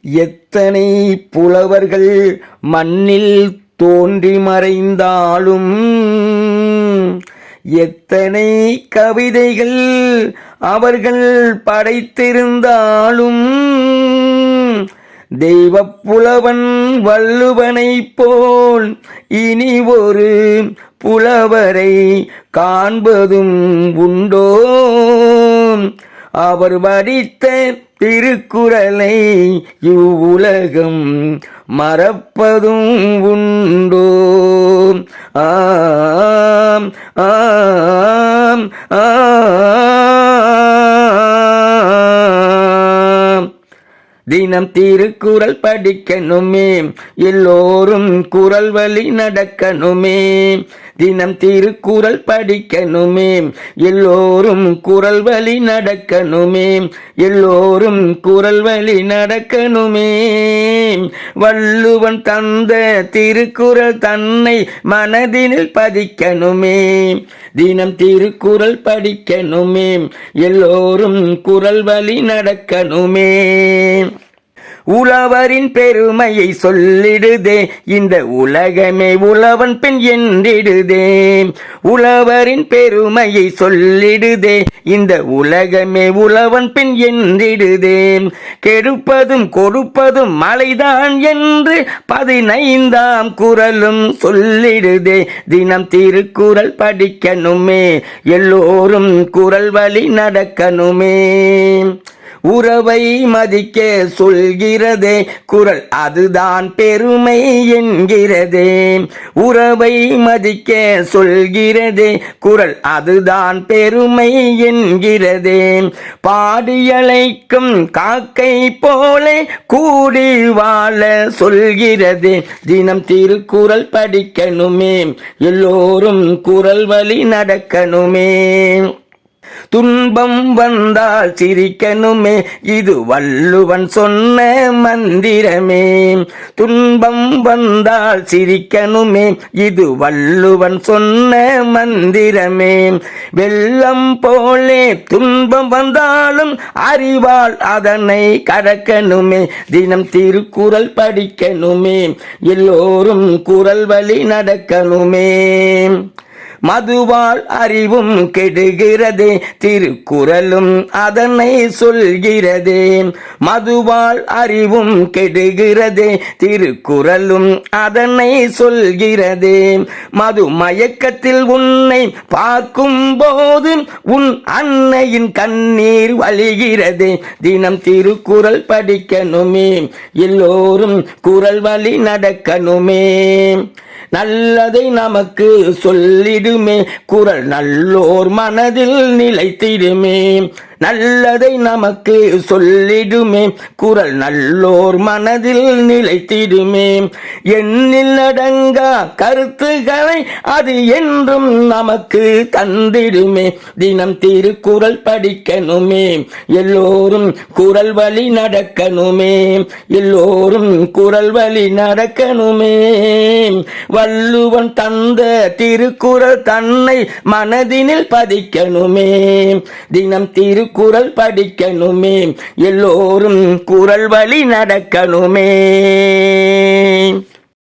எத்தனை புலவர்கள் மண்ணில் தோன்றி மறைந்தாலும், எத்தனை கவிதைகள் அவர்கள் படைத்திருந்தாலும், தெய்வப் புலவன் வள்ளுவனைப் போல் இனி ஒரு புலவரை காண்பதும் உண்டோ? அவர் வடித்த திருக்குறளை இவ்வுலகம் மறப்பதும் உண்டோ? ஆம் ஆம் ஆம். தினம் திருக்குறள் படிக்கணுமே, எல்லோரும் குறள் வழி நடக்கணுமே. தினம் திருக்குறள் படிக்கணுமே, எல்லோரும் குறள் வழி நடக்கணுமே. எல்லோரும் குறள் வழி நடக்கணுமே. வள்ளுவன் தந்த திருக்குறள் தன்னை மனதினில் பதிக்கணுமே. தினம் திருக்குறள் படிக்கணுமே, எல்லோரும் குறள் வழி நடக்கணுமே. உழவரின் பெருமையை சொல்லிடுதே இந்த உலகமே உழவன் பெண் என்றிடுதே. உழவரின் பெருமையை சொல்லிடுதே இந்த உலகமே உழவன் பெண் என்றிடுதே. கெடுப்பதும் கொடுப்பதும் மழைதான் என்று 15ஆம் குறளும் சொல்லிடுதே. தினம் திருக்குறள் படிக்கணுமே, எல்லோரும் குறள் வழி நடக்கணுமே. உறவை மதிக்க சொல்கிறதே குறள், அதுதான் பெருமை என்கிறதே. உறவை மதிக்க சொல்கிறதே குறள், அதுதான் பெருமை என்கிறதே. பாடியழைக்கும் காக்கை போலே கூடி வாழ சொல்கிறதே. தினம் திருக்குறள் படிக்கணுமே, எல்லோரும் குறள் வழி நடக்கணுமே. துன்பம் வந்தால் சிரிக்கணுமே, இது வள்ளுவன் சொன்ன மந்திரமே. துன்பம் வந்தால் சிரிக்கணுமே, இது வள்ளுவன் சொன்ன மந்திரமே. வெள்ளம் போலே துன்பம் வந்தாலும் அறிவால் அதனை கடக்கணுமே. தினம் திருக்குறள் படிக்கணுமே, எல்லோரும் குறள் வழி நடக்கணுமே. மதுவால் அறிவும் கெடுகிறதே, திருக்குறளும் அதனை சொல்கிறதே. மதுவால் அறிவும் கெடுகிறதே, திருக்குறளும் அதனை சொல்கிறதே. மது மயக்கத்தில் உன்னை பார்க்கும் போது உன் அன்னையின் கண்ணீர் வழிகிறதே. தினம் திருக்குறள் படிக்கணுமே, எல்லோரும் குறள் வழி நடக்கணுமே. நல்லதை நமக்கு சொல்லிடுமே குறள், நல்லோர் மனதில் நிலைத்திடுமே. நல்லதை நமக்கு சொல்லிடுமே குறள், நல்லோர் மனதில் நிலைத்திடுமே. எண்ணில் அடங்கா கருத்துக்களை அது என்றும் நமக்கு தந்திடுமே. தினம் திருக்குறள் படிக்கணுமே, எல்லோரும் குறள் வழி நடக்கணுமே. எல்லோரும் குறள் வழி நடக்கணுமே. வள்ளுவன் தந்த திருக்குறள் தன்னை மனதினில் பதிக்கணுமே. தினம் திருக்குறள் படிக்கணுமே, எல்லோரும் குறள் வழி நடக்கணுமே.